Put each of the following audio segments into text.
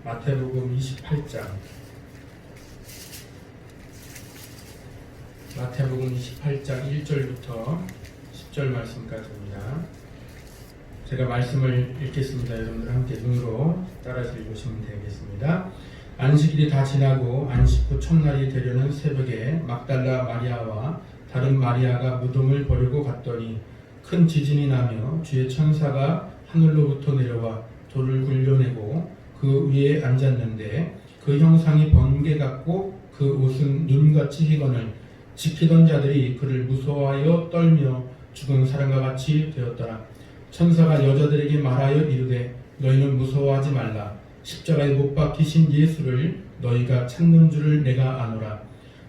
마태복음 28장 마태복음 28장 1절부터 10절 말씀까지입니다. 제가 말씀을 읽겠습니다. 여러분들 함께 눈으로 따라서 읽으시면 되겠습니다. 안식일이 다 지나고 안식 후 첫날이 되려는 새벽에 막달라 마리아와 다른 마리아가 무덤을 보려고 갔더니 큰 지진이 나며 주의 천사가 하늘로부터 내려와 돌을 굴려내고 그 위에 앉았는데 그 형상이 번개 같고 그 옷은 눈같이 희건을 지키던 자들이 그를 무서워하여 떨며 죽은 사람과 같이 되었더라. 천사가 여자들에게 말하여 이르되 너희는 무서워하지 말라. 십자가에 못 박히신 예수를 너희가 찾는 줄을 내가 아노라.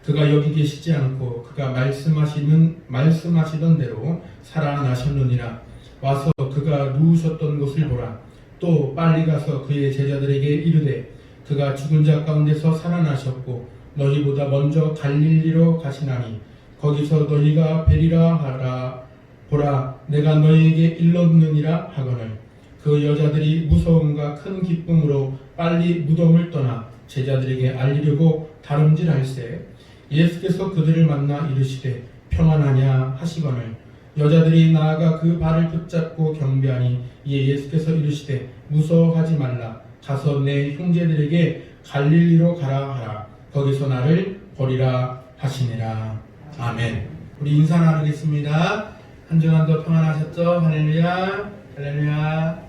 그가 여기 계시지 않고 그가 말씀하시던 대로 살아나셨느니라. 와서 그가 누우셨던 곳을 보라. 또 빨리 가서 그의 제자들에게 이르되 그가 죽은 자 가운데서 살아나셨고 너희보다 먼저 갈릴리로 가시나니 거기서 너희가 뵈리라 하라. 보라, 내가 너희에게 일렀느니라 하거늘. 그 여자들이 무서움과 큰 기쁨으로 빨리 무덤을 떠나 제자들에게 알리려고 다름질할세 예수께서 그들을 만나 이르시되 평안하냐 하시거늘. 여자들이 나아가 그 발을 붙잡고 경배하니 이에 예수께서 이르시되 무서워하지 말라. 가서 내 형제들에게 갈릴리로 가라 하라. 거기서 나를 보리라 하시니라. 아멘. 우리 인사 나누겠습니다. 한 주간도 평안하셨죠? 할렐루야, 할렐루야.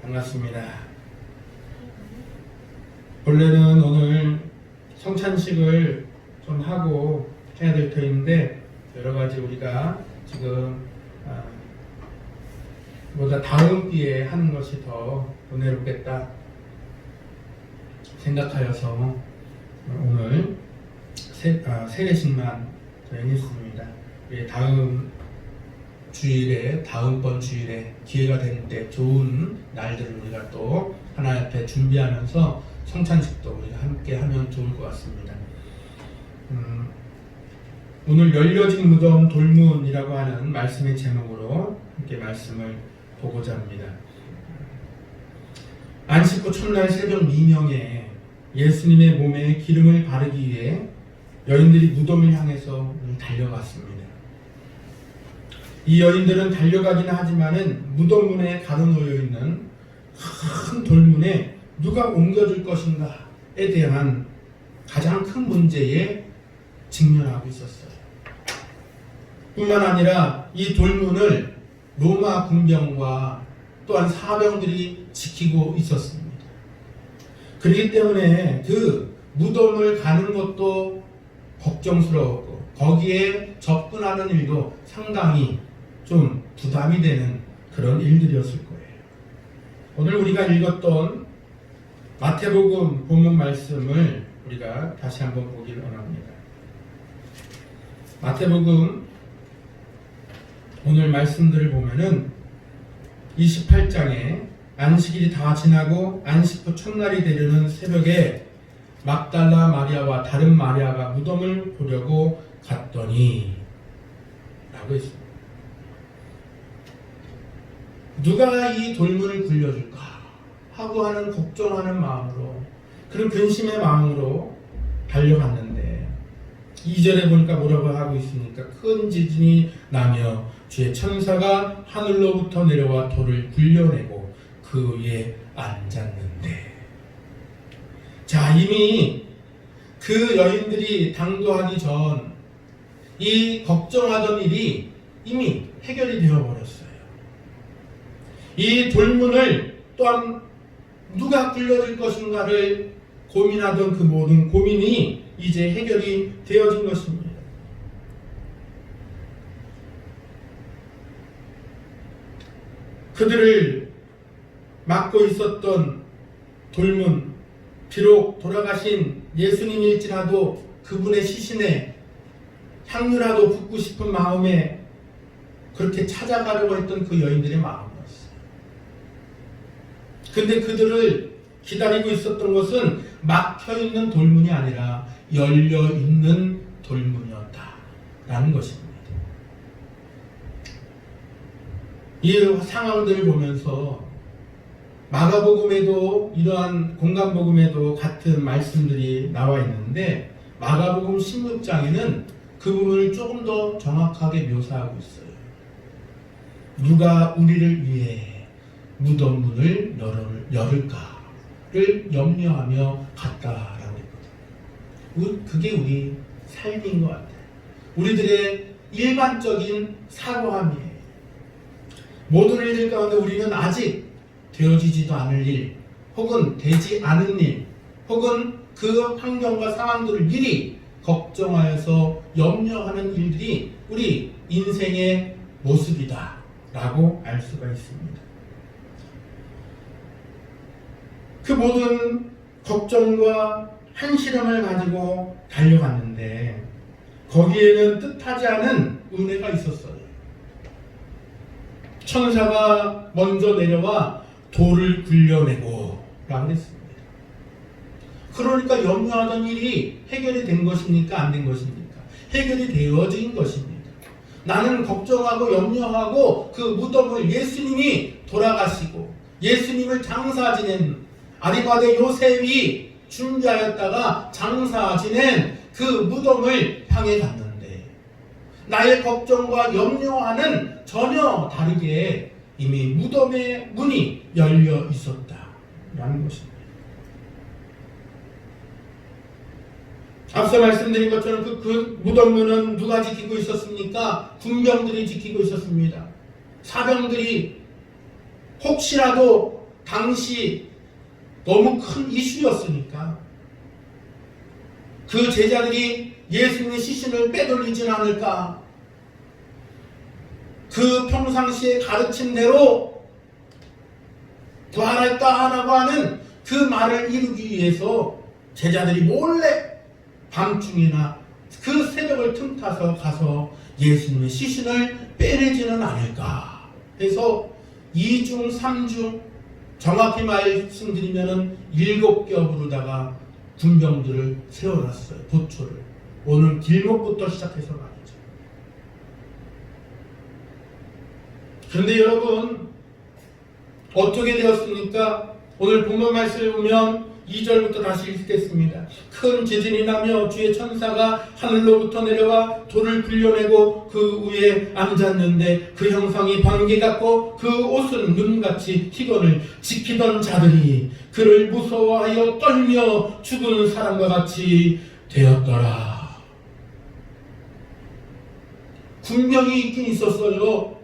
반갑습니다. 원래는 오늘 성찬식을 좀 하고 해야 될 터인데 여러 가지 우리가 지금 보다 다음 기회에 하는 것이 더 은혜롭겠다 생각하여서 오늘 세례식만 했습니다. 다음 주일에 다음번 주일에 기회가 될 때 좋은 날들을 우리가 또 하나님 앞에 준비하면서 성찬식도 우리가 함께 하면 좋을 것 같습니다. 오늘 열려진 무덤 돌문이라고 하는 말씀의 제목으로 함께 말씀을 보고자 합니다. 안식 후 첫날 새벽 미명에 예수님의 몸에 기름을 바르기 위해 여인들이 무덤을 향해서 달려갔습니다. 이 여인들은 달려가기는 하지만은 무덤문에 가로놓여 있는 큰 돌문에 누가 옮겨줄 것인가에 대한 가장 큰 문제에 직면하고 있었어요. 뿐만 아니라 이 돌문을 로마 군병과 또한 사병들이 지키고 있었습니다. 그렇기 때문에 그 무덤을 가는 것도 걱정스러웠고 거기에 접근하는 일도 상당히 좀 부담이 되는 그런 일들이었을 거예요. 오늘 우리가 읽었던 마태복음 본문 말씀을 우리가 다시 한번 보기를 원합니다. 마태복음 오늘 말씀들을 보면은 28장에 안식일이 다 지나고 안식 후 첫날이 되려는 새벽에 막달라 마리아와 다른 마리아가 무덤을 보려고 갔더니 라고 했습니다. 누가 이 돌문을 굴려줄까 하고 하는 걱정하는 마음으로 그런 근심의 마음으로 달려갔는데 2절에 보니까 뭐라고 하고 있습니까? 큰 지진이 나며 주의 천사가 하늘로부터 내려와 돌을 굴려내고 그 위에 앉았는데 자 이미 그 여인들이 당도하기 전 이 걱정하던 일이 이미 해결이 되어버렸어요. 이 돌문을 또한 누가 굴려줄 것인가를 고민하던 그 모든 고민이 이제 해결이 되어진 것입니다. 그들을 막고 있었던 돌문, 비록 돌아가신 예수님일지라도 그분의 시신에 향유라도 붓고 싶은 마음에 그렇게 찾아가려고 했던 그 여인들의 마음이었어요. 근데 그들을 기다리고 있었던 것은 막혀있는 돌문이 아니라 열려있는 돌문이었다라는 것입니다. 이 상황들을 보면서 마가복음에도 이러한 공간복음에도 같은 말씀들이 나와 있는데 마가복음 16장에는 그 부분을 조금 더 정확하게 묘사하고 있어요. 누가 우리를 위해 무덤 문을 열을까를 염려하며 갔다라고 했거든요. 그게 우리 삶인 것 같아요. 우리들의 일반적인 사고함이에요. 모든 일들 가운데 우리는 아직 되어지지도 않을 일, 혹은 되지 않은 일, 혹은 그 환경과 상황들을 미리 걱정하여서 염려하는 일들이 우리 인생의 모습이다 라고 알 수가 있습니다. 그 모든 걱정과 한시름을 가지고 달려갔는데 거기에는 뜻하지 않은 은혜가 있었어요. 천사가 먼저 내려와 돌을 굴려내고 라고 했습니다. 그러니까 염려하던 일이 해결이 된 것입니까? 안 된 것입니까? 해결이 되어진 것입니다. 나는 걱정하고 염려하고 그 무덤을 예수님이 돌아가시고 예수님을 장사 지낸 아리마대 요셉이 준비하였다가 장사 지낸 그 무덤을 향해 갔는데 나의 걱정과 염려와는 전혀 다르게 이미 무덤의 문이 열려 있었다라는 것입니다. 앞서 말씀드린 것처럼 그 무덤 문은 누가 지키고 있었습니까? 군병들이 지키고 있었습니다. 사병들이 혹시라도 당시 너무 큰 이슈였으니까 그 제자들이 예수님의 시신을 빼돌리진 않을까, 그 평상시에 가르친 대로 부활할까 하라고 하는 그 말을 이루기 위해서 제자들이 몰래 밤중이나 그 새벽을 틈타서 가서 예수님의 시신을 빼내지는 않을까 해서 2중 3중 정확히 말씀드리면 7겹으로다가 군병들을 세워놨어요. 보초를. 오늘 길목부터 시작해서 말이죠. 그런데 여러분 어떻게 되었습니까? 오늘 본문 말씀을 보면 2절부터 다시 읽겠습니다. 큰 지진이 나며 주의 천사가 하늘로부터 내려와 돌을 굴려내고 그 위에 앉았는데 그 형상이 번개 같고 그 옷은 눈같이 희건을 지키던 자들이 그를 무서워하여 떨며 죽은 사람과 같이 되었더라. 군병이 있긴 있었어요.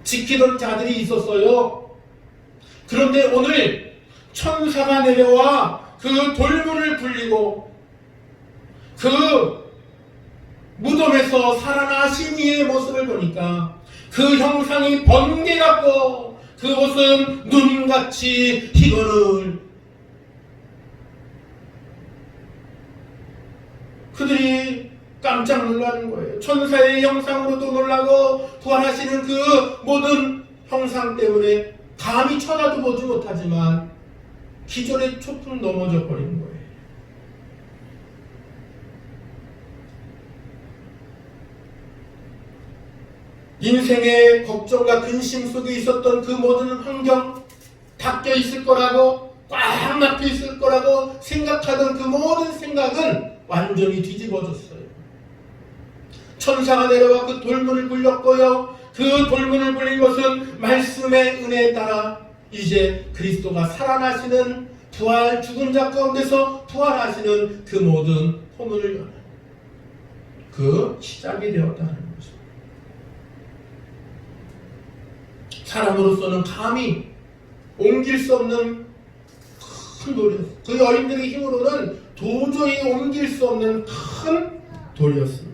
지키던 자들이 있었어요. 그런데 오늘 천사가 내려와 그 돌문을 굴리고 그 무덤에서 살아나신 이의 모습을 보니까 그 형상이 번개 같고 그 옷은 눈같이 희건을, 그들이 깜짝 놀라는 거예요. 천사의 형상으로도 놀라고 부활하시는 그 모든 형상 때문에 감히 쳐다도 보지 못하지만 기절에 초풍 넘어져 버린 거예요. 인생의 걱정과 근심 속에 있었던 그 모든 환경, 닫혀 있을 거라고, 꽉 막혀 있을 거라고 생각하던 그 모든 생각은 완전히 뒤집어졌어요. 천사가 내려와 그 돌문을 굴렸고요. 그 돌문을 굴린 것은 말씀의 은혜에 따라 이제 그리스도가 살아나시는 부활, 죽은 자 가운데서 부활하시는 그 모든 포문을 여는 그 시작이 되었다는 것입니다. 사람으로서는 감히 옮길 수 없는 큰 돌이었어요. 그 여인들의 힘으로는 도저히 옮길 수 없는 큰 돌이었습니다.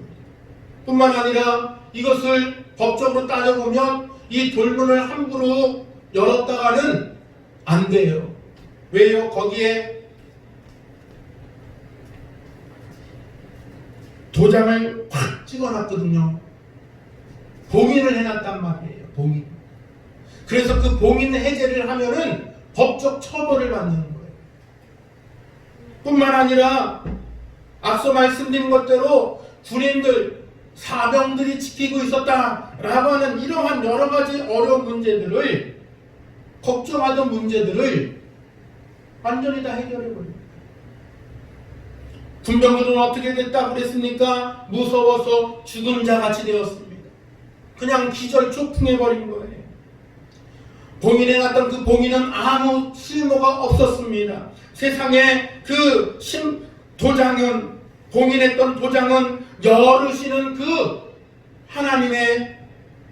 뿐만 아니라 이것을 법적으로 따져보면 이 돌문을 함부로 열었다가는 안 돼요. 왜요? 거기에 도장을 확 찍어놨거든요. 봉인을 해놨단 말이에요. 봉인. 그래서 그 봉인 해제를 하면은 법적 처벌을 받는 거예요. 뿐만 아니라 앞서 말씀드린 것대로 군인들, 사병들이 지키고 있었다라고 하는 이러한 여러 가지 어려운 문제들을 걱정하던 문제들을 완전히 다 해결해버립니다. 군병들은 어떻게 됐다고 그랬습니까? 무서워서 죽은 자같이 되었습니다. 그냥 기절초풍해버린 거예요. 봉인해 놨던 그 봉인은 아무 쓸모가 없었습니다. 세상에 그 도장은, 봉인했던 도장은 열으시는 그 하나님의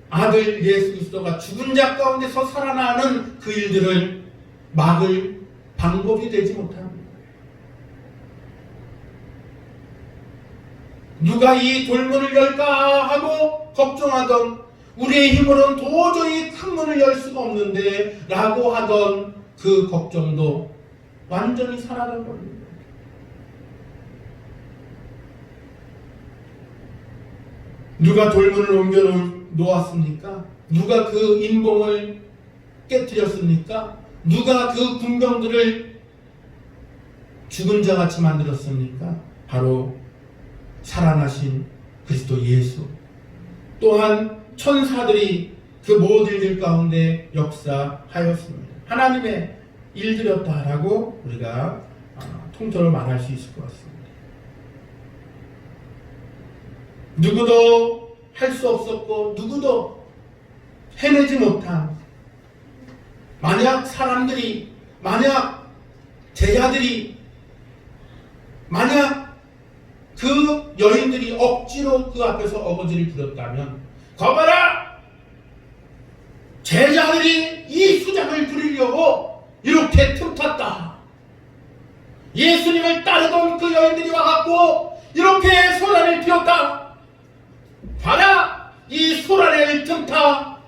아들 예수 그리스도가 죽은 자 가운데서 살아나는 그 일들을 막을 방법이 되지 못합니다. 누가 이 돌문을 열까 하고 걱정하던, 우리의 힘으로는 도저히 큰 문을 열 수가 없는데 라고 하던 그 걱정도 완전히 사라져버립니다. 누가 돌문을 옮겨 놓았습니까? 누가 그 인봉을 깨뜨렸습니까? 누가 그 군병들을 죽은 자같이 만들었습니까? 바로 살아나신 그리스도 예수. 또한 천사들이 그 모든 일 가운데 역사하였습니다. 하나님의 일들이었다라고 우리가 통틀어 말할 수 있을 것 같습니다. 누구도 할 수 없었고 누구도 해내지 못한, 만약 사람들이, 만약 제자들이, 만약 그 여인들이 억지로 그 앞에서 어거지를 부렸다면, 거봐라! 제자들이 이 수작을 부리려고 이렇게 틈탔다. 예수님을 따르던 그 여인들이 와갖고 이렇게 소란을 피웠다. 봐라! 이 소란을 틈타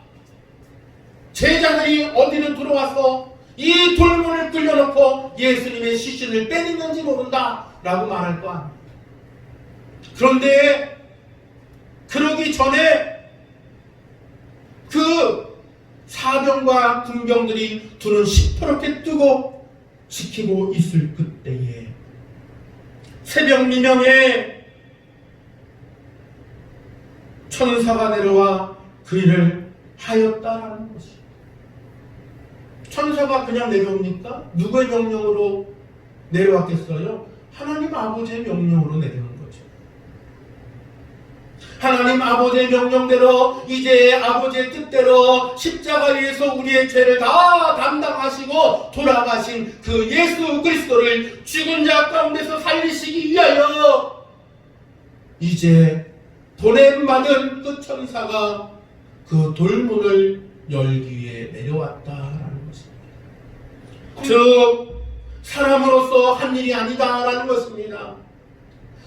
제자들이 어디로 들어와서 이 돌문을 끌려놓고 예수님의 시신을 빼냈는지 모른다 라고 말할 거 아니에요. 그런데 그러기 전에 그 사병과 군병들이 두 눈 시퍼렇게 뜨고 지키고 있을 그때에 새벽 미명에 천사가 내려와 그 일을 하였다라는 것이. 천사가 그냥 내려옵니까? 누구의 명령으로 내려왔겠어요? 하나님 아버지의 명령으로 내려온 거죠. 하나님 아버지의 명령대로, 이제 아버지의 뜻대로 십자가에서 우리의 죄를 다 담당하시고 돌아가신 그 예수 그리스도를 죽은 자 가운데서 살리시기 위하여 이제 보냄받은 그 천사가 그 돌문을 열기 위해 내려왔다라는 것입니다. 즉 사람으로서 한 일이 아니다라는 것입니다.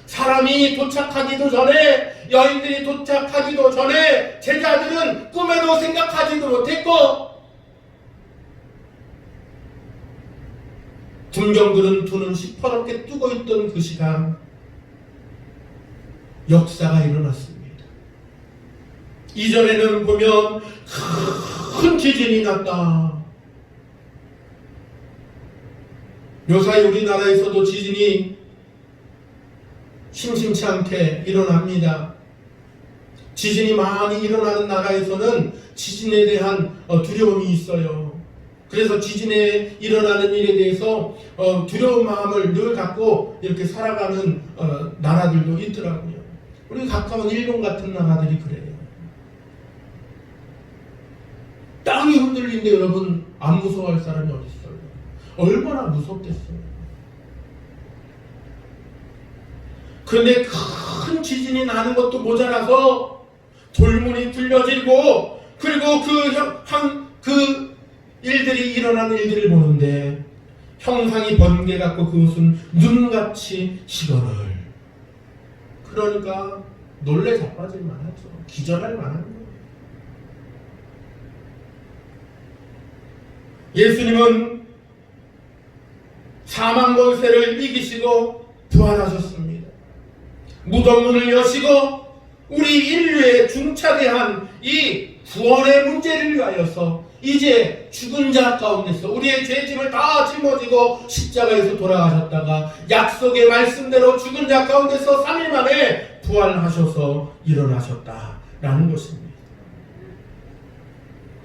사람이 도착하기도 전에, 여인들이 도착하기도 전에 제자들은 꿈에도 생각하지도 못했고, 군병들은 두 눈 시퍼렇게 뜨고 있던 그 시간 역사가 일어났습니다. 이전에는 보면 큰 지진이 났다. 요사이 우리나라에서도 지진이 심심치 않게 일어납니다. 지진이 많이 일어나는 나라에서는 지진에 대한 두려움이 있어요. 그래서 지진에 일어나는 일에 대해서 두려운 마음을 늘 갖고 이렇게 살아가는 나라들도 있더라고요. 우리 가까운 일본 같은 나라들이 그래요. 땅이 흔들리는데 여러분 안 무서워할 사람이 어디 있어요? 얼마나 무섭겠어요. 그런데 큰 지진이 나는 것도 모자라서 돌문이 뚫려지고, 그리고 그 일들이 일어나는 일들을 보는데 형상이 번개 같고 그것은 눈같이 시거를. 그러니까 놀래 자빠질 만하죠. 기절할 만한 거예요. 예수님은 사망 권세를 이기시고 부활하셨습니다. 무덤문을 여시고 우리 인류의 중차대한 이 구원의 문제를 위하여서 이제 죽은 자 가운데서 우리의 죄짐을 다 짊어지고 십자가에서 돌아가셨다가 약속의 말씀대로 죽은 자 가운데서 3일 만에 부활하셔서 일어나셨다라는 것입니다.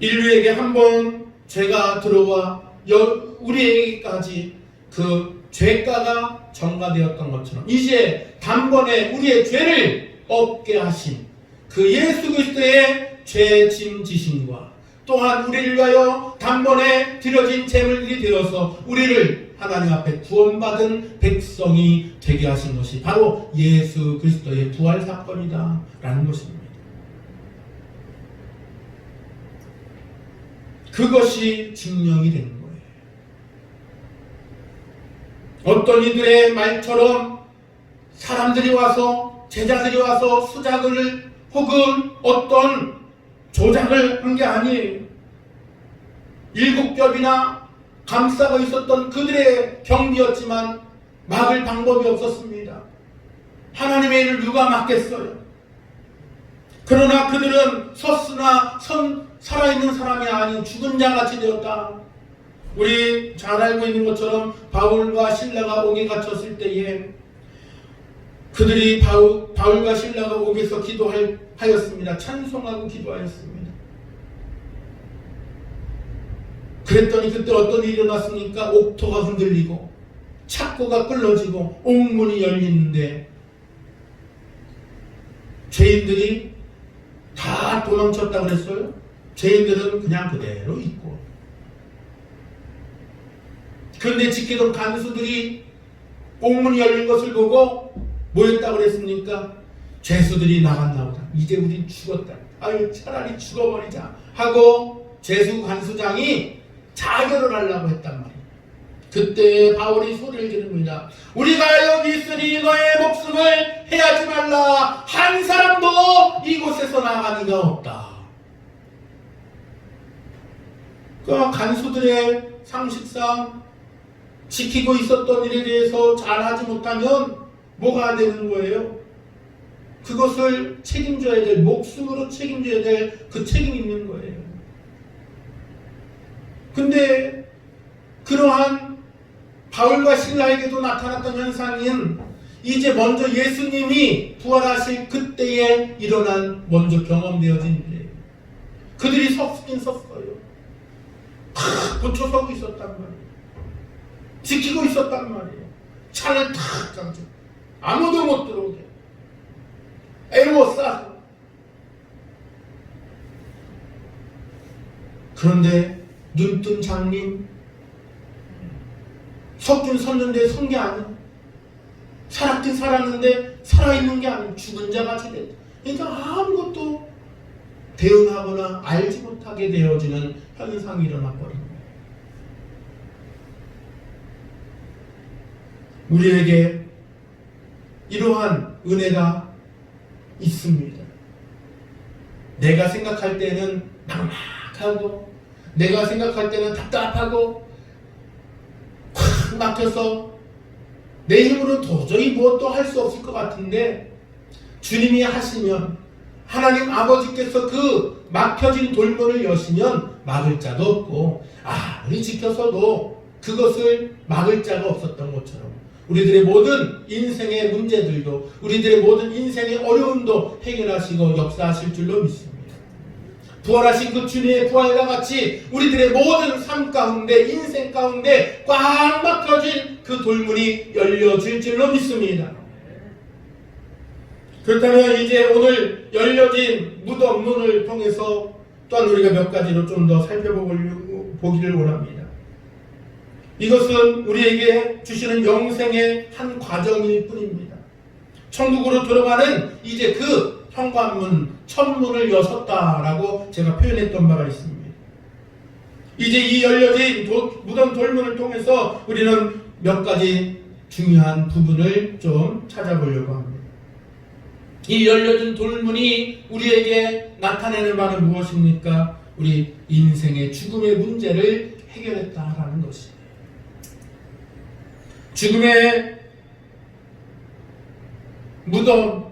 인류에게 한 번 죄가 들어와 우리에게까지 그 죄가가 전가되었던 것처럼 이제 단번에 우리의 죄를 없게 하신 그 예수 그리스도의 죄짐 지심과 또한 우리를 위하여 단번에 드려진 제물들이 되어서 우리를 하나님 앞에 구원받은 백성이 되게 하신 것이 바로 예수 그리스도의 부활 사건이다 라는 것입니다. 그것이 증명이 된 거예요. 어떤 이들의 말처럼 사람들이 와서 제자들이 와서 수작을 혹은 어떤 조작을 한 게 아니에요. 7겹이나 감싸고 있었던 그들의 경비였지만 막을 방법이 없었습니다. 하나님의 일을 누가 막겠어요? 그러나 그들은 섰으나 살아있는 사람이 아닌 죽은 자같이 되었다. 우리 잘 알고 있는 것처럼 바울과 실라가 옥에 갇혔을 때에 그들이 바울과 실라가 옥에서 기도하였습니다. 찬송하고 기도하였습니다. 그랬더니 그때 어떤 일이 일어났습니까? 옥토가 흔들리고 착고가 끌어지고 옥문이 열리는데 죄인들이 다 도망쳤다고 그랬어요? 죄인들은 그냥 그대로 있고, 그런데 지키던 간수들이 옥문이 열린 것을 보고 뭐 했다고 그랬습니까? 죄수들이 나갔나 보다. 이제 우린 죽었다. 아유, 차라리 죽어버리자 하고 죄수 간수장이 자결을 하려고 했단 말이에요. 그때 바울이 소리를 지릅니다. 우리가 여기 있으니 너의 목숨을 해하지 말라. 한 사람도 이곳에서 나가는 이가 없다. 그 간수들의 상식상 지키고 있었던 일에 대해서 잘하지 못하면 뭐가 되는 거예요? 그것을 책임져야 될, 목숨으로 책임져야 될 그 책임이 있는 거예요. 근데 그러한 바울과 신라에게도 나타났던 현상인 이제 먼저 예수님이 부활하실 그때에 일어난 먼저 경험되어진 일이에요. 그들이 섰긴 섰어요. 탁 붙여 서고 있었단 말이에요. 지키고 있었단 말이에요. 차를 탁 장죠. 아무도 못 들어오게 애워싸서. 그런데 눈뜬 장님 섰긴 섰는데 선 게 아니야. 살았긴 살았는데 살아있는 게 아니야. 죽은 자같이 됐다. 그러니까 아무것도 대응하거나 알지 못하게 되어지는 현상이 일어나버린 거예요. 우리에게 이러한 은혜가 있습니다. 내가 생각할 때는 막막하고, 내가 생각할 때는 답답하고, 콱 막혀서 내 힘으로 도저히 무엇도 할 수 없을 것 같은데 주님이 하시면, 하나님 아버지께서 그 막혀진 돌문을 여시면 막을 자도 없고, 아무리 지켜서도 그것을 막을 자가 없었던 것처럼 우리들의 모든 인생의 문제들도, 우리들의 모든 인생의 어려움도 해결하시고 역사하실 줄로 믿습니다. 부활하신 그 주님의 부활과 같이 우리들의 모든 삶 가운데, 인생 가운데 꽉 막혀진 그 돌문이 열려질 줄로 믿습니다. 그렇다면 이제 오늘 열려진 무덤 문을 통해서 또한 우리가 몇 가지로 좀 더 살펴보기를 원합니다. 이것은 우리에게 주시는 영생의 한 과정일 뿐입니다. 천국으로 들어가는 이제 그 현관문, 천문을 여섰다라고 제가 표현했던 바가 있습니다. 이제 이 열려진 무덤 돌문을 통해서 우리는 몇 가지 중요한 부분을 좀 찾아보려고 합니다. 이 열려진 돌문이 우리에게 나타내는 바는 무엇입니까? 우리 인생의 죽음의 문제를 해결했다라는 것입니다. 죽음의 무덤,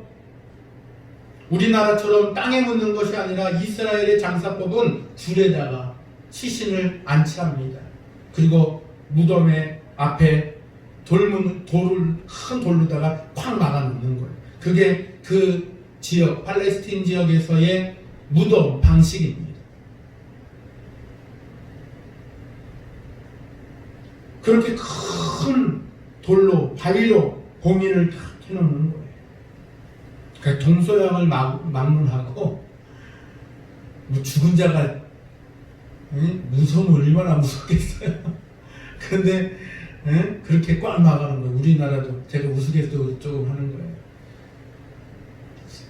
우리나라처럼 땅에 묻는 것이 아니라 이스라엘의 장사법은 굴에다가 시신을 안치합니다. 그리고 무덤의 앞에 큰 돌로다가 콱 막아놓는 거예요. 그게 그 지역, 팔레스틴 지역에서의 무덤 방식입니다. 그렇게 큰 돌로 바위로 공인을 다 해놓는 거예요. 그러니까 동서양을 막론하고 뭐 죽은 자가 무서우면 얼마나 무섭겠어요. 그런데 그렇게 꽉 막아놓은 거예요. 우리나라도 제가 우스갯소리 조금 하는 거예요.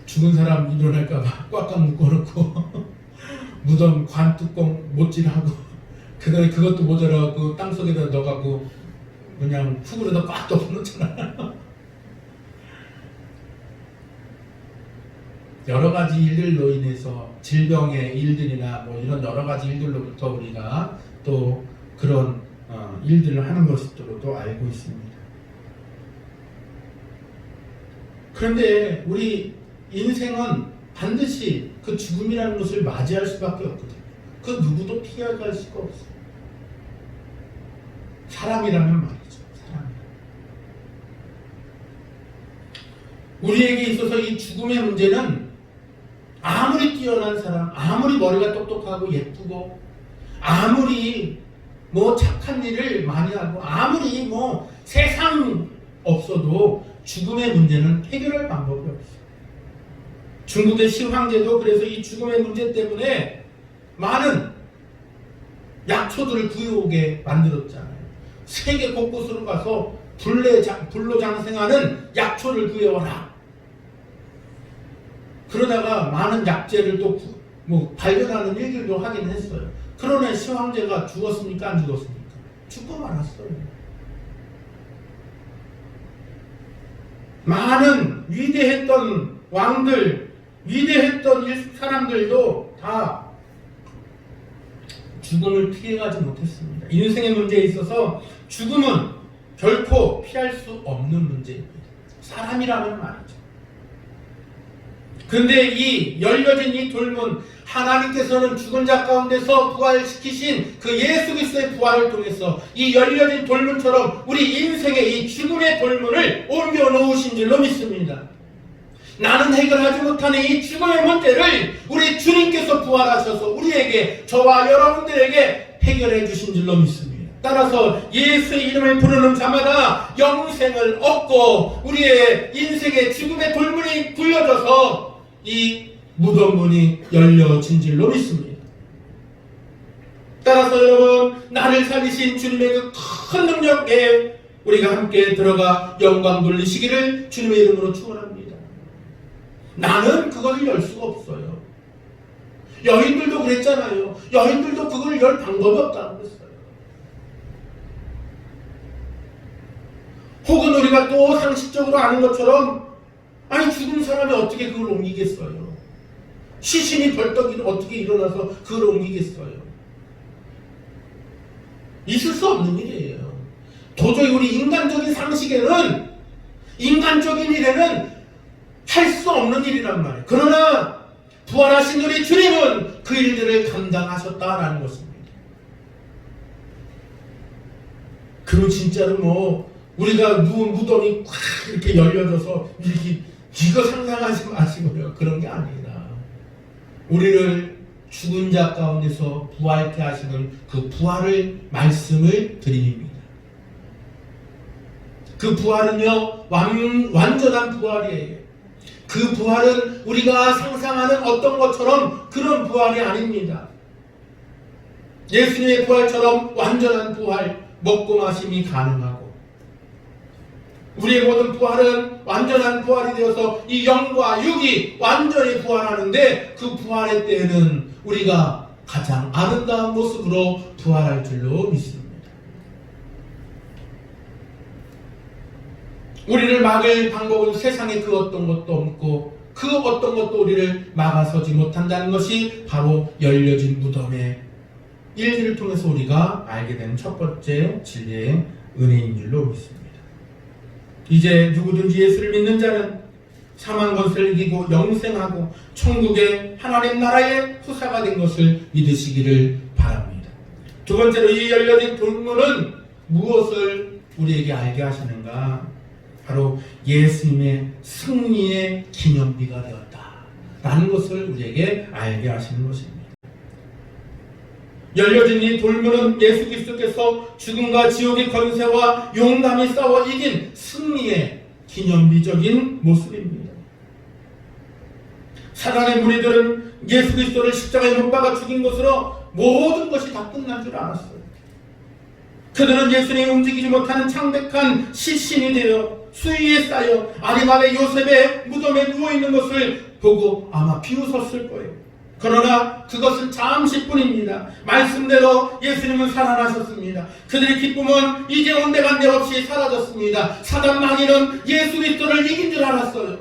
죽은 사람 일어날까봐 꽉꽉 묶어놓고 무덤 관뚜껑 못질하고 그다음에 그것도 모자라고 땅속에다 넣어갖고 그냥 흙으로다 꽉 덮어놓잖아요. 여러 가지 일들로 인해서 질병의 일들이나 뭐 이런 여러 가지 일들로부터 우리가 또 그런 일들을 하는 것으로도 알고 있습니다. 그런데 우리 인생은 반드시 그 죽음이라는 것을 맞이할 수밖에 없거든요. 그 누구도 피해갈 수가 없어요. 사람이라면 말이죠. 사람이라면. 우리에게 있어서 이 죽음의 문제는 아무리 뛰어난 사람, 아무리 머리가 똑똑하고 예쁘고, 아무리 뭐 착한 일을 많이 하고, 아무리 뭐 세상 없어도 죽음의 문제는 해결할 방법이 없어요. 중국의 시황제도 그래서 이 죽음의 문제 때문에 많은 약초들을 구해오게 만들었잖아요. 세계 곳곳으로 가서 불로 장생하는 약초를 구해오라. 그러다가 많은 약재를 또 발견하는 일들도 하긴 했어요. 그러나 시황제가 죽었습니까? 안 죽었습니까? 죽고 말았어요. 많은 위대했던 왕들, 위대했던 사람들도 다 죽음을 피해가지 못했습니다. 인생의 문제에 있어서 죽음은 결코 피할 수 없는 문제입니다. 사람이라면 말이죠. 그런데 이 열려진 이 돌문, 하나님께서는 죽은 자 가운데서 부활시키신 그 예수 그리스도의 부활을 통해서 이 열려진 돌문처럼 우리 인생의 이 죽음의 돌문을 옮겨 놓으신 줄로 믿습니다. 나는 해결하지 못하는 이 죽음의 문제를 우리 주님께서 부활하셔서 우리에게, 저와 여러분들에게 해결해 주신 줄로 믿습니다. 따라서 예수의 이름을 부르는 자마다 영생을 얻고 우리의 인생의 죽음의 돌문이 굴려져서 이 무덤문이 열려진 줄로 믿습니다. 따라서 여러분, 나를 살리신 주님의 그 큰 능력에 우리가 함께 들어가 영광 돌리시기를 주님의 이름으로 축원합니다. 나는 그것을 열 수가 없어요. 여인들도 그랬잖아요. 여인들도 그걸 열 방법이 없다고 그랬어요. 혹은 우리가 또 상식적으로 아는 것처럼, 아니 죽은 사람이 어떻게 그걸 옮기겠어요? 시신이 벌떡 어떻게 일어나서 그걸 옮기겠어요? 있을 수 없는 일이에요. 도저히 우리 인간적인 상식에는, 인간적인 일에는 할 수 없는 일이란 말이에요. 그러나 부활하신 우리 주님은 그 일들을 감당하셨다라는 것입니다. 그리고 진짜로 뭐 우리가 누운 무덤이 꽉 이렇게 열려져서 이렇게 이거 상상하지 마시고요. 그런 게 아니라 우리를 죽은 자 가운데서 부활케 하시는 그 부활을 말씀을 드립니다. 그 부활은요, 완전한 부활이에요. 그 부활은 우리가 상상하는 어떤 것처럼 그런 부활이 아닙니다. 예수님의 부활처럼 완전한 부활, 먹고 마심이 가능하고, 우리의 모든 부활은 완전한 부활이 되어서 이 영과 육이 완전히 부활하는데, 그 부활의 때에는 우리가 가장 아름다운 모습으로 부활할 줄로 믿습니다. 우리를 막을 방법은 세상에 그 어떤 것도 없고 그 어떤 것도 우리를 막아서지 못한다는 것이 바로 열려진 무덤의 일들을 통해서 우리가 알게 되는 첫 번째 진리의 은혜인 줄로 믿습니다. 이제 누구든지 예수를 믿는 자는 사망 권세를 이기고 영생하고 천국의 하나님 나라의 후사가 된 것을 믿으시기를 바랍니다. 두 번째로 이 열려진 돌문은 무엇을 우리에게 알게 하시는가? 바로 예수님의 승리의 기념비가 되었다라는 것을 우리에게 알게 하시는 것입니다. 열려진 이 돌문은 예수 그리스도께서 죽음과 지옥의 권세와 용감히 싸워 이긴 승리의 기념비적인 모습입니다. 사단의 무리들은 예수 그리스도를 십자가에 못 박아 죽인 것으로 모든 것이 다 끝난 줄 알았어요. 그들은 예수님이 움직이지 못하는 창백한 시신이 되어 수위에 쌓여 아리마대 요셉의 무덤에 누워있는 것을 보고 아마 비웃었을 거예요. 그러나 그것은 잠시뿐입니다. 말씀대로 예수님은 살아나셨습니다. 그들의 기쁨은 이제 온데간데 없이 사라졌습니다. 사단 마귀는 예수 그리스도를 이긴 줄 알았어요.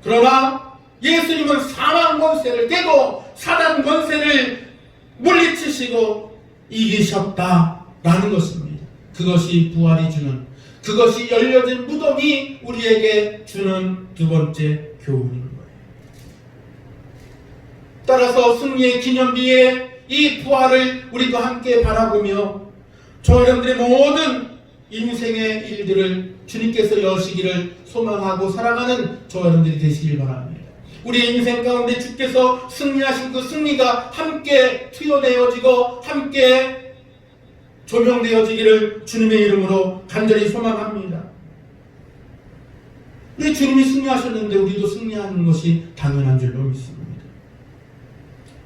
그러나 예수님은 사망 권세를 깨고 사단 권세를 물리치시고 이기셨다라는 것입니다. 그것이 부활이 주는, 그것이 열려진 무덤이 우리에게 주는 두 번째 교훈인 거예요. 따라서 승리의 기념비에 이 부활을 우리도 함께 바라보며 저 여러분들의 모든 인생의 일들을 주님께서 여시기를 소망하고 살아가는 저 여러분들이 되시길 바랍니다. 우리의 인생 가운데 주께서 승리하신 그 승리가 함께 투여되어지고 함께 조명되어지기를 주님의 이름으로 간절히 소망합니다. 우리 주님이 승리하셨는데 우리도 승리하는 것이 당연한 줄로 믿습니다.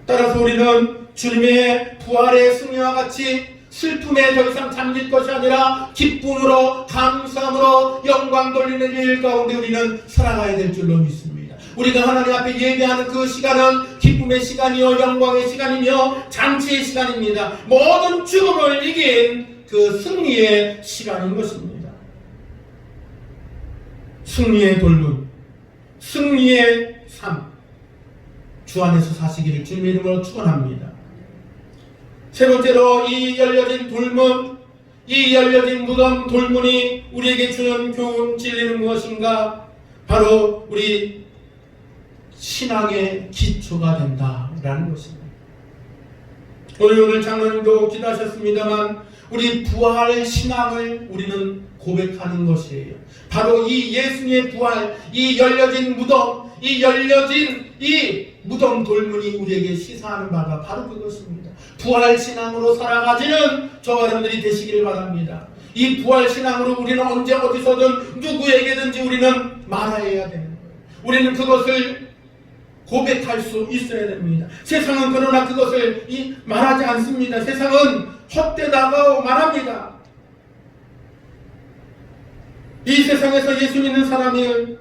따라서 우리는 주님의 부활의 승리와 같이 슬픔에 더 이상 잠길 것이 아니라 기쁨으로, 감사함으로 영광 돌리는 일 가운데 우리는 살아가야 될 줄로 믿습니다. 우리가 하나님 앞에 예배하는 그 시간은 기쁨의 시간이요 영광의 시간이며 잔치의 시간입니다. 모든 죽음을 이긴 그 승리의 시간인 것입니다. 승리의 돌문, 승리의 삶, 주 안에서 사시기를 주님의 이름으로 축원합니다. 세 번째로 이 열려진 돌문, 이 열려진 무덤 돌문이 우리에게 주는 교훈 진리는 무엇인가? 바로 우리 신앙의 기초가 된다라는 것입니다. 오늘 장로님도 기도하셨습니다만 우리 부활 신앙을 우리는 고백하는 것이에요. 바로 이 예수님의 부활, 이 열려진 무덤, 이 열려진 이 무덤 돌문이 우리에게 시사하는 바가 바로 그것입니다. 부활 신앙으로 살아가지는 저와 여러분들이 되시기를 바랍니다. 이 부활 신앙으로 우리는 언제 어디서든 누구에게든지 우리는 말해야 되는 거예요. 우리는 그것을 고백할 수 있어야 됩니다. 세상은 그러나 그것을 말하지 않습니다. 세상은 헛되다고 말합니다. 이 세상에서 예수 믿는 사람이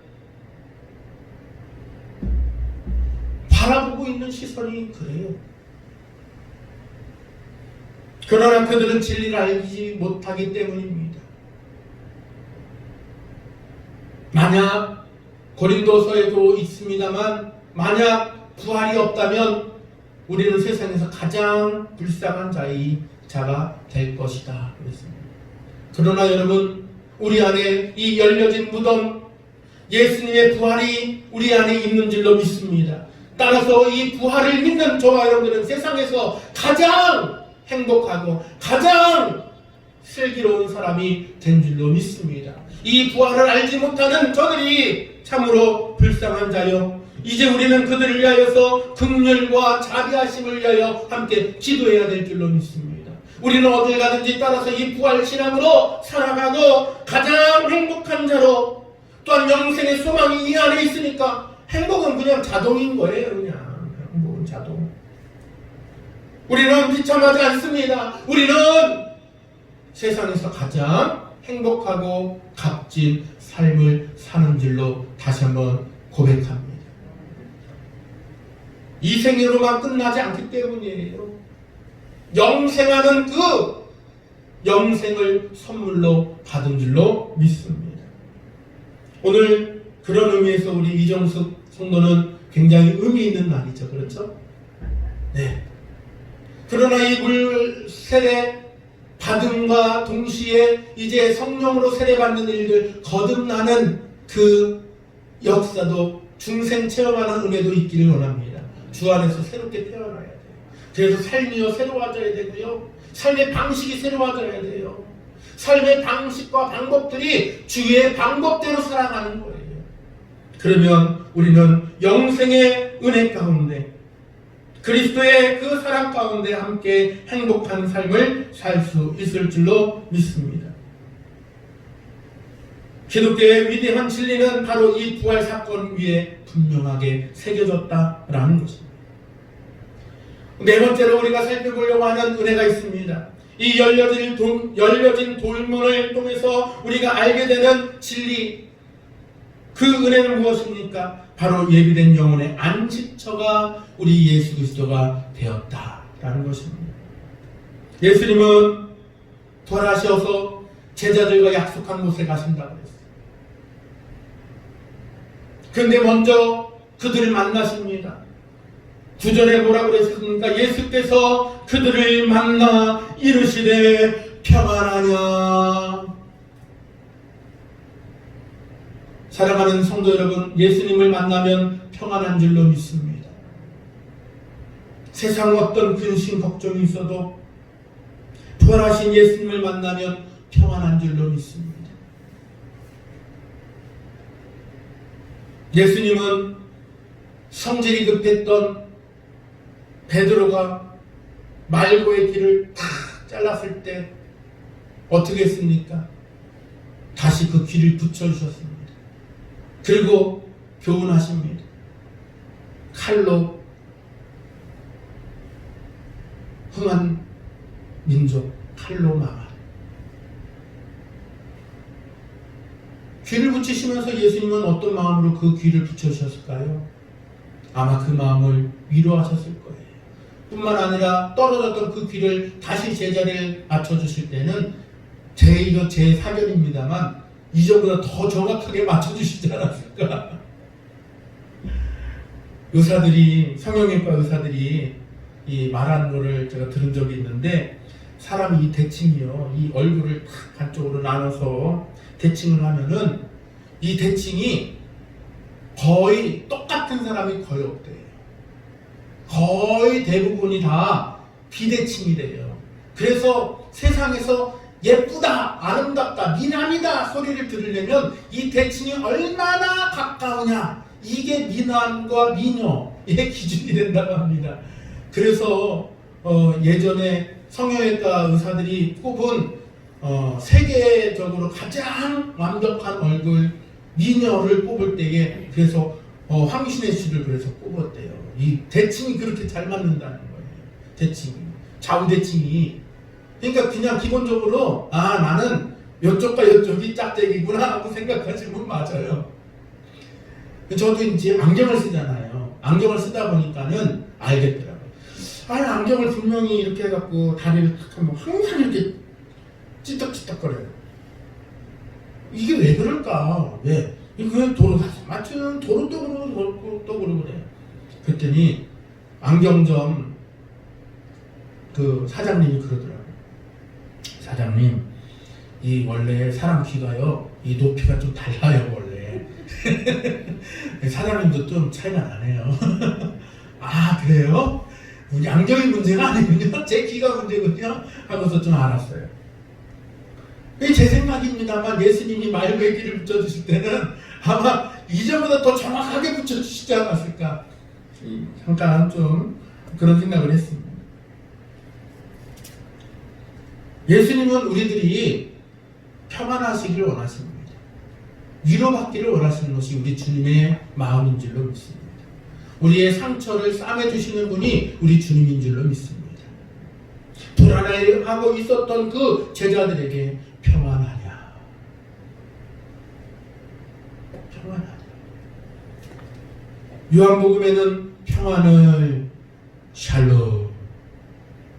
바라보고 있는 시선이 그래요. 그러나 그들은 진리를 알지 못하기 때문입니다. 만약 고린도서에도 있습니다만 만약 부활이 없다면 우리는 세상에서 가장 불쌍한 자가 될 것이다 그랬습니다. 그러나 여러분, 우리 안에 이 열려진 무덤, 예수님의 부활이 우리 안에 있는 줄로 믿습니다. 따라서 이 부활을 믿는 저와 여러분들은 세상에서 가장 행복하고 가장 슬기로운 사람이 된 줄로 믿습니다. 이 부활을 알지 못하는 저들이 참으로 불쌍한 자요. 이제 우리는 그들을 위하여서 긍휼과 자비하심을 위하여 함께 기도해야 될 줄로 믿습니다. 우리는 어딜 가든지 따라서 이 부활 신앙으로 살아가고 가장 행복한 자로, 또한 영생의 소망이 이 안에 있으니까 행복은 그냥 자동인 거예요. 그냥 행복은 자동. 우리는 비참하지 않습니다. 우리는 세상에서 가장 행복하고 값진 삶을 사는 줄로 다시 한번 고백합니다. 이 생애로만 끝나지 않기 때문이에요. 영생하는 그 영생을 선물로 받은 줄로 믿습니다. 오늘 그런 의미에서 우리 이정숙 성도는 굉장히 의미 있는 날이죠. 그렇죠? 네. 그러나 이 물 세례 받음과 동시에 이제 성령으로 세례받는 일들 거듭나는 그 역사도 중생 체험하는 은혜도 있기를 원합니다. 주 안에서 새롭게 태어나야 돼요. 그래서 삶이요 새로워져야 되고요. 삶의 방식이 새로워져야 돼요. 삶의 방식과 방법들이 주의 방법대로 살아가는 거예요. 그러면 우리는 영생의 은혜 가운데 그리스도의 그 사랑 가운데 함께 행복한 삶을 살 수 있을 줄로 믿습니다. 기독교의 위대한 진리는 바로 이 부활 사건 위에 분명하게 새겨졌다라는 것입니다. 네 번째로 우리가 살펴보려고 하는 은혜가 있습니다. 이 열려진 돌문을 통해서 우리가 알게 되는 진리, 그 은혜는 무엇입니까? 바로 예비된 영혼의 안식처가 우리 예수 그리스도가 되었다라는 것입니다. 예수님은 부활하셔서 제자들과 약속한 곳에 가신다고 했어요. 그런데 먼저 그들을 만나십니다. 구절에 뭐라고 그랬습니까? 예수께서 그들을 만나 이르시되 평안하냐. 사랑하는 성도 여러분, 예수님을 만나면 평안한 줄로 믿습니다. 세상 어떤 근심 걱정이 있어도 부활하신 예수님을 만나면 평안한 줄로 믿습니다. 예수님은 성질이 급했던 베드로가 말고의 길을 다 잘랐을 때 어떻게 했습니까? 다시 그 길을 붙여주셨습니다. 그리고 교훈하십니다. 칼로 흥한 민족 칼로 막아. 귀를 붙이시면서 예수님은 어떤 마음으로 그 귀를 붙여주셨을까요? 아마 그 마음을 위로하셨을 거예요. 뿐만 아니라 떨어졌던 그 귀를 다시 제자리에 맞춰주실 때는 제 사견입니다만 이전보다 더 정확하게 맞춰주시지 않았을까? 성형외과 의사들이 이 말하는 거를 제가 들은 적이 있는데, 사람이 이 대칭이요, 이 얼굴을 탁 한쪽으로 나눠서 대칭을 하면은 이 대칭이 거의 똑같은 사람이 거의 없대요. 거의 대부분이 다 비대칭이래요. 그래서 세상에서 예쁘다, 아름답다, 미남이다 소리를 들으려면 이 대칭이 얼마나 가까우냐, 이게 미남과 미녀의 기준이 된다고 합니다. 그래서 예전에 성형외과 의사들이 꼽은 세계적으로 가장 완벽한 얼굴 미녀를 뽑을 때에 그래서 황신혜 씨를 그래서 뽑았대요. 이 대칭이 그렇게 잘 맞는다는 거예요. 대칭이, 좌우 대칭이. 그러니까 그냥 기본적으로 나는 이쪽과 이쪽이 짝짝이구나 하고 생각하시면 맞아요. 저도 이제 안경을 쓰잖아요. 안경을 쓰다 보니까는 알겠더라고요. 안경을 분명히 이렇게 해갖고 다리를 탁 하면 항상 이렇게 찌떡찌떡거려요. 이게 왜 그럴까? 왜? 그냥 도로 가서 마침 도로 또 그러고 그래요. 그랬더니 안경점 그 사장님이 그러더라고요. 사장님, 이 원래 사람 귀가요, 이 높이가 좀 달라요 원래. 사장님도 좀 차이가 나네요. 아, 그래요? 안경이 문제가 아니군요. 제 귀가 문제군요. 하고서 좀 알았어요. 제 생각입니다만 예수님이 말고의 길을 붙여주실 때는 아마 이전보다 더 정확하게 붙여주시지 않았을까. 잠깐 좀 그런 생각을 했습니다. 예수님은 우리들이 평안하시기를 원하십니다. 위로받기를 원하시는 것이 우리 주님의 마음인 줄로 믿습니다. 우리의 상처를 싸매주시는 분이 우리 주님인 줄로 믿습니다. 불안해하고 있었던 그 제자들에게 평안하냐, 평안하냐. 요한복음에는 평안을 샬롬,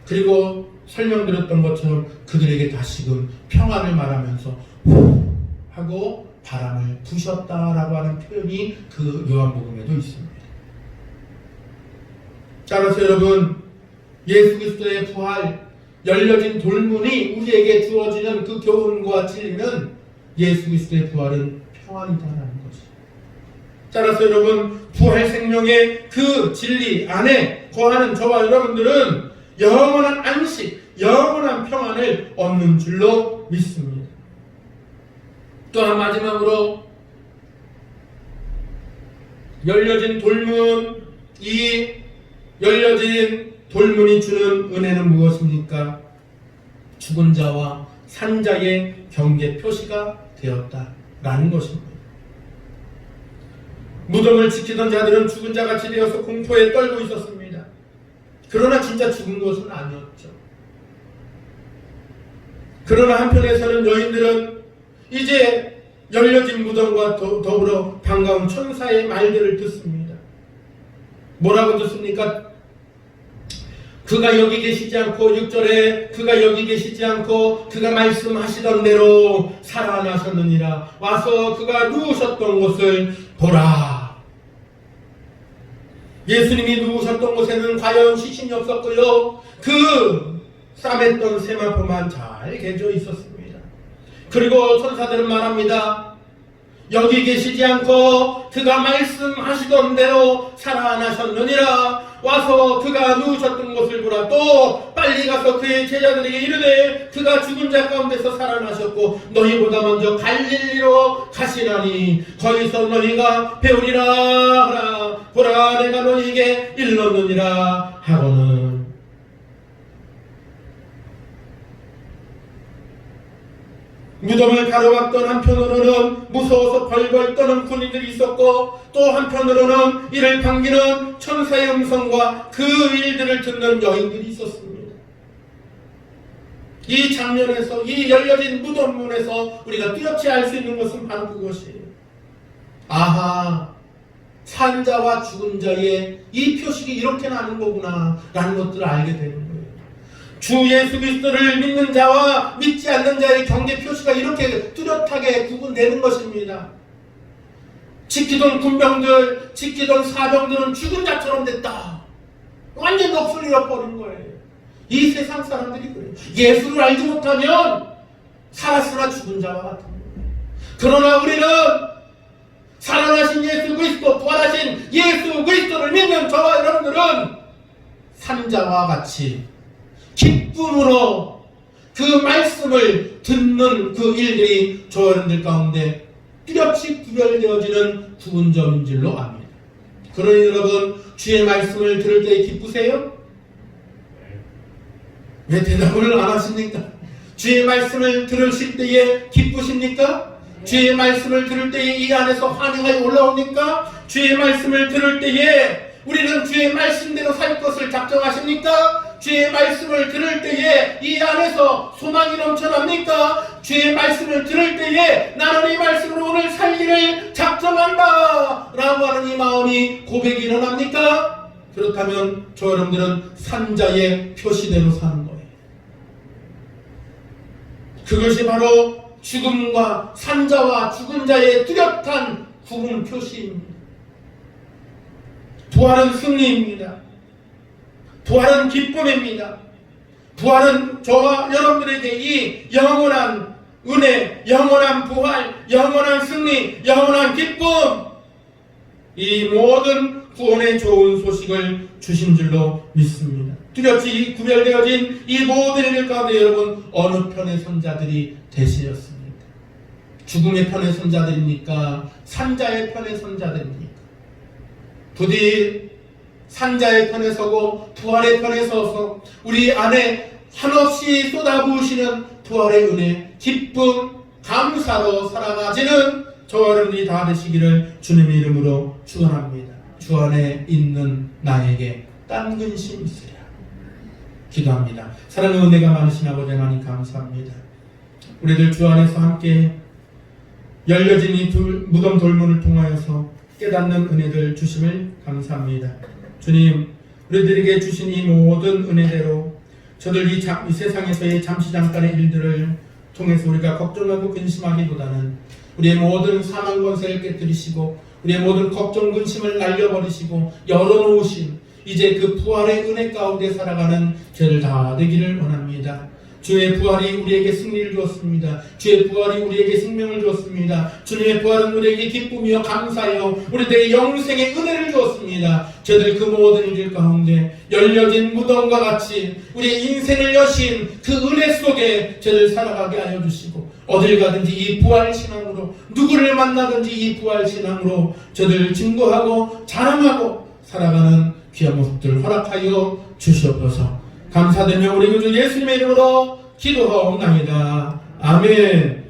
그리고 설명드렸던 것처럼 그들에게 다시금 평안을 말하면서 후 하고 바람을 부셨다라고 하는 표현이 그 요한복음에도 있습니다. 따라서 여러분, 예수 그리스도의 부활, 열려진 돌문이 우리에게 주어지는 그 교훈과 진리는 예수 그리스도의 부활은 평안이다라는 것이죠. 따라서 여러분, 부활 생명의 그 진리 안에 거하는 저와 여러분들은 영원한 안식, 영원한 평안을 얻는 줄로 믿습니다. 또한 마지막으로 열려진 돌문, 이 열려진 돌문이 주는 은혜는 무엇입니까? 죽은 자와 산 자의 경계 표시가 되었다라는 것입니다. 무덤을 지키던 자들은 죽은 자같이 되어서 공포에 떨고 있었습니다. 그러나 진짜 죽은 것은 아니었죠. 그러나 한편에서는 여인들은 이제 열려진 무덤과 더불어 반가운 천사의 말들을 듣습니다. 뭐라고 듣습니까? 그가 여기 계시지 않고 6절에 그가 여기 계시지 않고 그가 말씀하시던 대로 살아나셨느니라. 와서 그가 누우셨던 곳을 보라. 예수님이 누우셨던 곳에는 과연 시신이 없었고요. 그 싸맸던 세마포만 잘 개져 있었습니다. 그리고 천사들은 말합니다. 여기 계시지 않고 그가 말씀하시던 대로 살아나셨느니라. 와서 그가 누우셨던 곳을 보라. 또 빨리 가서 그의 제자들에게 이르되 그가 죽은 자 가운데서 살아나셨고 너희보다 먼저 갈릴리로 가시나니 거기서 너희가 배우리라 하라. 보라 내가 너희에게 일렀느니라 하고는 무덤을 가로막던 한편으로는 무서워서 벌벌 떠는 군인들이 있었고 또 한편으로는 이를 반기는 천사의 음성과 그 일들을 듣는 여인들이 있었습니다. 이 장면에서 이 열려진 무덤문에서 우리가 뚜렷이 알 수 있는 것은 바로 그것이에요. 아하, 산 자와 죽은 자의 이 표식이 이렇게 나는 거구나 라는 것들을 알게 되는 거예요. 주 예수 그리스도를 믿는 자와 믿지 않는 자의 경계 표시가 이렇게 뚜렷하게 구분되는 것입니다. 지키던 군병들, 지키던 사병들은 죽은 자처럼 됐다. 완전 넋을 잃어버린 거예요. 이 세상 사람들이 그래요. 예수를 알지 못하면 살았으나 죽은 자와 같은 거예요. 그러나 우리는 살아나신 예수 그리스도, 부활하신 예수 그리스도를 믿는 저와 여러분들은 산자와 같이 기쁨으로 그 말씀을 듣는 그 일들이 저 여러분들 가운데 뚜렷이 구별되어지는 구분점인 줄로 압니다. 그러니 여러분, 주의 말씀을 들을 때 기쁘세요? 왜 대답을 안 하십니까? 주의 말씀을 들으실 때에 기쁘십니까? 주의 말씀을 들을 때에 이 안에서 환영이 올라옵니까? 주의 말씀을 들을 때에 우리는 주의 말씀대로 살 것을 작정하십니까? 주의 말씀을 들을 때에 이 안에서 소망이 넘쳐납니까? 주의 말씀을 들을 때에 나는 이 말씀으로 오늘 살기를 작정한다 라고 하는 이 마음이 고백이 일어납니까? 그렇다면 저 여러분들은 산자의 표시대로 사는 거예요. 그것이 바로 죽음과 산자와 죽은 자의 뚜렷한 구분 표시입니다. 부활은 승리입니다. 부활은 기쁨입니다. 부활은 저와 여러분들에게 이 영원한 은혜, 영원한 부활, 영원한 승리, 영원한 기쁨, 이 모든 구원의 좋은 소식을 주신 줄로 믿습니다. 뚜렷이 구별되어진 이 모든 일 가운데 여러분 어느 편의 선자들이 되시었습니까? 죽음의 편의 선자들입니까? 산자의 편의 선자들입니까? 부디 산자의 편에 서고 부활의 편에 서서 우리 안에 한없이 쏟아부으시는 부활의 은혜, 기쁨, 감사로 살아가지는 저와 여러분들이 다 되시기를 주님의 이름으로 축원합니다. 주 안에 있는 나에게 딴 근심 있으랴. 기도합니다. 사랑의 은혜가 많으신 아버지 하나님 감사합니다. 우리들 주 안에서 함께 열려진 이 무덤 돌문을 통하여서 깨닫는 은혜들 주심을 감사합니다. 주님, 우리들에게 주신 이 모든 은혜대로 저들 이 세상에서의 잠시 잠깐의 일들을 통해서 우리가 걱정하고 근심하기보다는 우리의 모든 사망 권세를 깨뜨리시고 우리의 모든 걱정 근심을 날려버리시고 열어놓으신 이제 그 부활의 은혜 가운데 살아가는 저를 다 되기를 원합니다. 주의 부활이 우리에게 승리를 주었습니다. 주의 부활이 우리에게 생명을 주었습니다. 주님의 부활은 우리에게 기쁨이요 감사요 우리들의 영생의 은혜를 주었습니다. 저들 그 모든 일들 가운데 열려진 무덤과 같이 우리의 인생을 여신 그 은혜 속에 저들 살아가게 하여 주시고 어딜 가든지 이 부활 신앙으로 누구를 만나든지 이 부활 신앙으로 저들 증거하고 자랑하고 살아가는 귀한 모습들 허락하여 주시옵소서. 감사드리며 우리 구주 예수님의 이름으로 기도하옵나이다. 아멘.